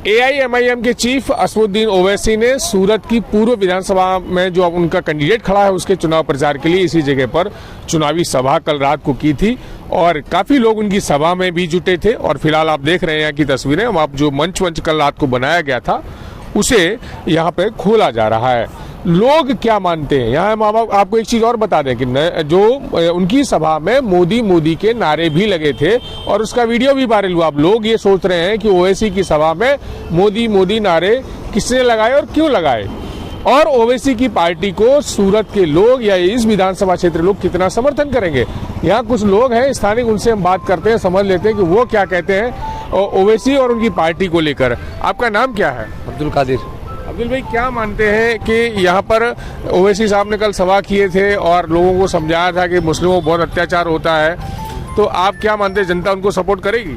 AIMIM के chief Asaduddin Owaisi ने सूरत की पूर्व विधानसभा में जो उनका कैंडिडेट खड़ा है उसके चुनाव प्रचार के लिए इसी जगह पर चुनावी सभा कल रात को की थी और काफी लोग उनकी सभा में भी जुटे थे। और फिलहाल आप देख रहे हैं कि तस्वीरें आप जो मंच कल रात को बनाया गया था उसे यहाँ पे खोला जा रहा है। लोग क्या मानते हैं, यहाँ हम आपको एक चीज और बता दें कि जो उनकी सभा में मोदी के नारे भी लगे थे और उसका वीडियो भी वायरल हुआ। अब लोग ये सोच रहे हैं कि ओवैसी की सभा में मोदी नारे किसने लगाए और क्यों लगाए, और ओवैसी की पार्टी को सूरत के लोग या इस विधानसभा क्षेत्र लोग कितना समर्थन करेंगे। यहाँ कुछ लोग हैं स्थानिक, उनसे हम बात करते हैं, समझ लेते हैं कि वो क्या कहते हैं ओवैसी और उनकी पार्टी को लेकर। आपका नाम क्या है? अब्दुल कादिर। अब्दुल भाई, क्या मानते हैं कि यहाँ पर ओवैसी साहब ने कल सभा किए थे और लोगों को समझाया था कि मुस्लिमों पर बहुत अत्याचार होता है, तो आप क्या मानते हैं जनता उनको सपोर्ट करेगी?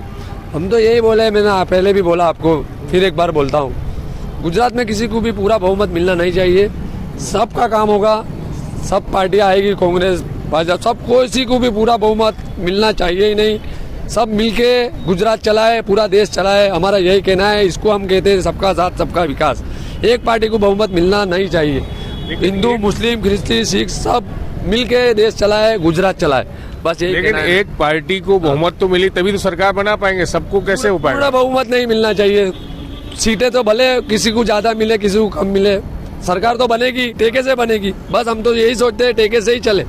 हम तो यही बोले, मैंने पहले भी बोला आपको, फिर एक बार बोलता हूँ, गुजरात में किसी को भी पूरा बहुमत मिलना नहीं चाहिए। सबका काम होगा, सब पार्टियां आएगी, कांग्रेस भाजपा, सबको किसी को भी पूरा बहुमत मिलना चाहिए ही नहीं। सब मिलके गुजरात चलाए, पूरा देश चलाए, हमारा यही कहना है। इसको हम कहते हैं सबका साथ सबका विकास। एक पार्टी को बहुमत मिलना नहीं चाहिए। हिंदू, मुस्लिम, क्रिश्चियन, सिख सब मिलके देश चलाए, गुजरात चलाए, बस यही। लेकिन एक पार्टी को बहुमत तो मिली तभी तो सरकार बना पाएंगे, सबको कैसे हो पाएगा? पूरा बहुमत नहीं मिलना चाहिए। सीटें तो भले किसी को ज्यादा मिले, किसी को कम मिले, सरकार तो बनेगी, टेके से बनेगी। बस हम तो यही सोचते हैं टेके से ही चले।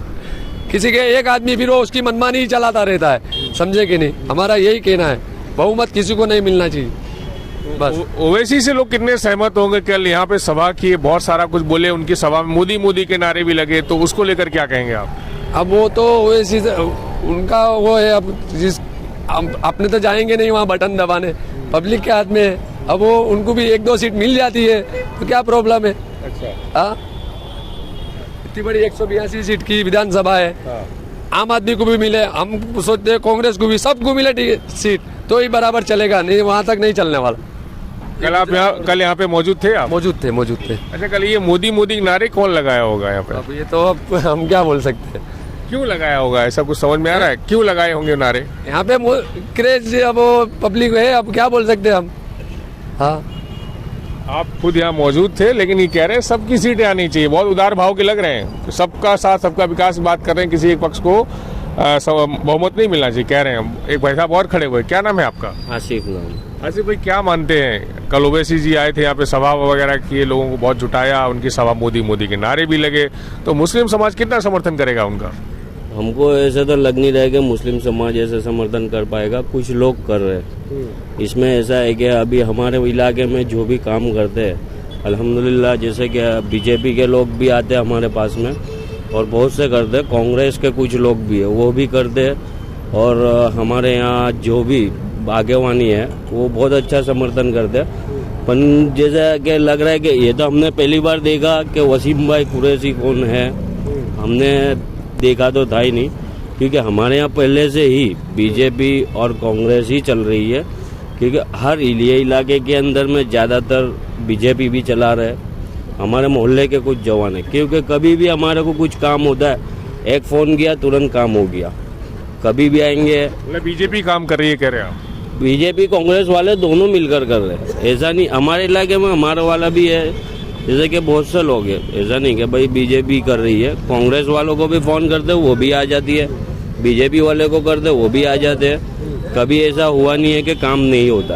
किसी के एक आदमी फिर वो उसकी मनमानी ही चलाता रहता है, समझे कि नहीं? हमारा यही कहना है, बहुमत किसी को नहीं मिलना चाहिए बस। ओवैसी से लोग कितने सहमत होंगे? कल यहाँ पे सभा की, बहुत सारा कुछ बोले, उनकी सभा में मोदी के नारे भी लगे, तो उसको लेकर क्या कहेंगे आप? अब वो तो ओवैसी से उनका वो है, अब अपने तो जाएंगे नहीं वहाँ बटन दबाने, पब्लिक के हाथ में है। अब वो उनको भी 1-2 सीट मिल जाती है तो क्या प्रॉब्लम है? अच्छा, इतनी बड़ी 182 सीट की विधानसभा है। आम आदमी को भी मिले, हम सोचते हैं कांग्रेस को भी, सबको मिले सीट तो ही बराबर चलेगा, नहीं वहाँ तक नहीं चलने वाला। कल यहाँ पे मौजूद थे आप? मौजूद थे। अच्छा, कल ये मोदी नारे कौन लगाया होगा यहाँ पे? अब ये तो अब हम क्या बोल सकते हैं, क्यों लगाया होगा, ऐसा कुछ समझ में आ रहा है? क्यों लगाए होंगे नारे? यहाँ पे क्रेज, अब वो पब्लिक है, अब क्या बोल सकते हैं हम। हाँ, आप खुद यहाँ मौजूद थे, लेकिन ये कह रहे हैं सबकी सीटें आनी चाहिए, बहुत उदार भाव के लग रहे हैं, सबका साथ सबका विकास बात कर रहे हैं, किसी एक पक्ष को बहुमत नहीं मिलना चाहिए कह रहे हैं। एक भाई साहब और खड़े हुए, क्या नाम है आपका? आसिफ नाम। आसिफ भाई, क्या मानते हैं, कल ओवैसी जी आए थे यहाँ पे, सभा वगैरह किए, लोगों को बहुत जुटाया, उनकी सभा मोदी के नारे भी लगे, तो मुस्लिम समाज कितना समर्थन करेगा उनका? हमको ऐसा तो लग नहीं रहा है कि मुस्लिम समाज ऐसा समर्थन कर पाएगा, कुछ लोग कर रहे हैं। इसमें ऐसा है कि अभी हमारे इलाके में जो भी काम करते हैं अल्हम्दुलिल्लाह, जैसे कि बीजेपी के लोग भी आते हैं हमारे पास में और बहुत से करते हैं, कांग्रेस के कुछ लोग भी है वो भी करते हैं, और हमारे यहाँ जो भी आगेवानी है वो बहुत अच्छा समर्थन करते हैं। पर जैसा कि लग रहा है कि ये तो हमने पहली बार देखा कि वसीम भाई कुरैशी कौन है, हमने देखा तो था ही नहीं, क्योंकि हमारे यहाँ पहले से ही बीजेपी और कांग्रेस ही चल रही है, क्योंकि हर इलाके के अंदर में ज़्यादातर बीजेपी भी चला रहे। हमारे मोहल्ले के कुछ जवान है, क्योंकि कभी भी हमारे को कुछ काम होता है, एक फ़ोन किया तुरंत काम हो गया, कभी भी आएंगे। मतलब बीजेपी काम कर रही है कह रहे हैं आप? बीजेपी कांग्रेस वाले दोनों मिलकर कर रहे हैं, ऐसा नहीं हमारे इलाके में हमारा वाला भी है, जैसे कि बहुत से लोग हैं, ऐसा नहीं कि भाई बीजेपी कर रही है, कांग्रेस वालों को भी फोन करते वो भी आ जाती है, बीजेपी वाले को करते वो भी आ जाते हैं, कभी ऐसा हुआ नहीं है कि काम नहीं होता।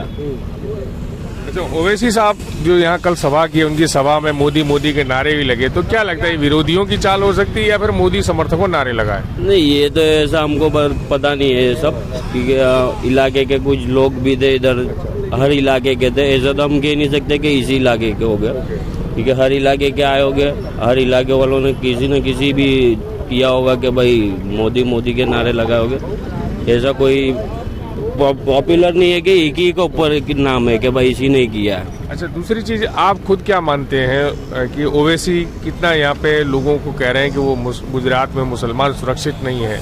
अच्छा, ओवैसी साहब जो यहाँ कल सभा की, उनकी सभा में मोदी के नारे भी लगे, तो क्या लगता है विरोधियों की चाल हो सकती है या फिर मोदी समर्थकों नारे लगाए? नहीं, ये तो ऐसा हमको पता नहीं है ये सब, क्योंकि इलाके के कुछ लोग भी थे इधर, हर इलाके के थे, ऐसा तो हम कह नहीं सकते कि इसी इलाके के हो गए, क्योंकि हर इलाके के आए होंगे, हर इलाके वालों ने किसी न किसी भी किया होगा कि भाई मोदी के नारे लगाए होंगे। ऐसा कोई पॉपुलर नहीं है कि एक ही के ऊपर नाम है कि भाई इसी ने किया है। अच्छा, दूसरी चीज, आप खुद क्या मानते हैं कि ओवैसी कितना यहाँ पे लोगों को कह रहे हैं कि वो गुजरात में मुसलमान सुरक्षित नहीं है,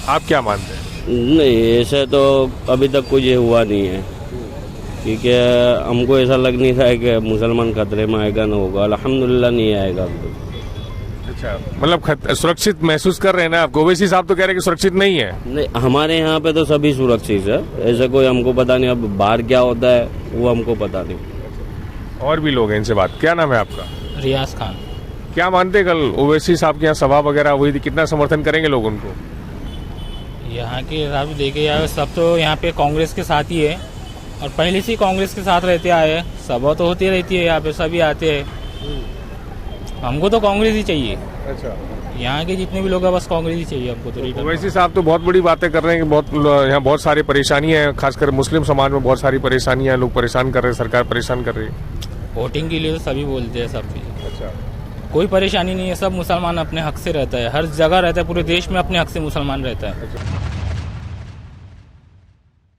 आप क्या मानते हैं? नहीं, ऐसा तो अभी तक कुछ हुआ नहीं है, क्योंकि हमको ऐसा लग नहीं रहा है कि मुसलमान खतरे में आएगा ना होगा, अल्हम्दुलिल्लाह नहीं आएगा। अच्छा, मतलब सुरक्षित महसूस कर रहे हैं ना आप? ओवैसी साहब तो कह रहे हैं कि सुरक्षित नहीं है। नहीं, हमारे यहाँ पे तो सभी सुरक्षित है, ऐसा कोई हमको पता नहीं। अब बाहर क्या होता है वो हमको पता नहीं। और भी लोग हैं, इनसे बात। क्या नाम है आपका? रियाज खान। क्या मानते हैं, कल ओवैसी साहब के यहाँ सभा वगैरह हुई थी, कितना समर्थन करेंगे लोग उनको? यहाँ के हिसाब से देखे जाए सब तो यहाँ पे कांग्रेस के साथ ही है और पहले से ही कांग्रेस के साथ रहते आए हैं। सभा तो होती रहती है यहाँ पे, सभी आते हैं। हमको तो कांग्रेस ही चाहिए। अच्छा, यहाँ के जितने भी लोग हैं बस कांग्रेस ही चाहिए हमको तो। रिटर्न ओवैसी साहब तो बहुत बड़ी बातें कर रहे हैं कि यहाँ बहुत सारी परेशानियां हैं, खासकर मुस्लिम समाज में बहुत सारी परेशानियां हैं, लोग परेशान कर रहे हैं, सरकार परेशान कर रही है। वोटिंग के लिए तो सभी बोलते हैं सब चीज़। अच्छा, कोई परेशानी नहीं है, सब मुसलमान अपने हक से रहता है, हर जगह रहता है, पूरे देश में अपने हक से मुसलमान रहता है। अच्छा।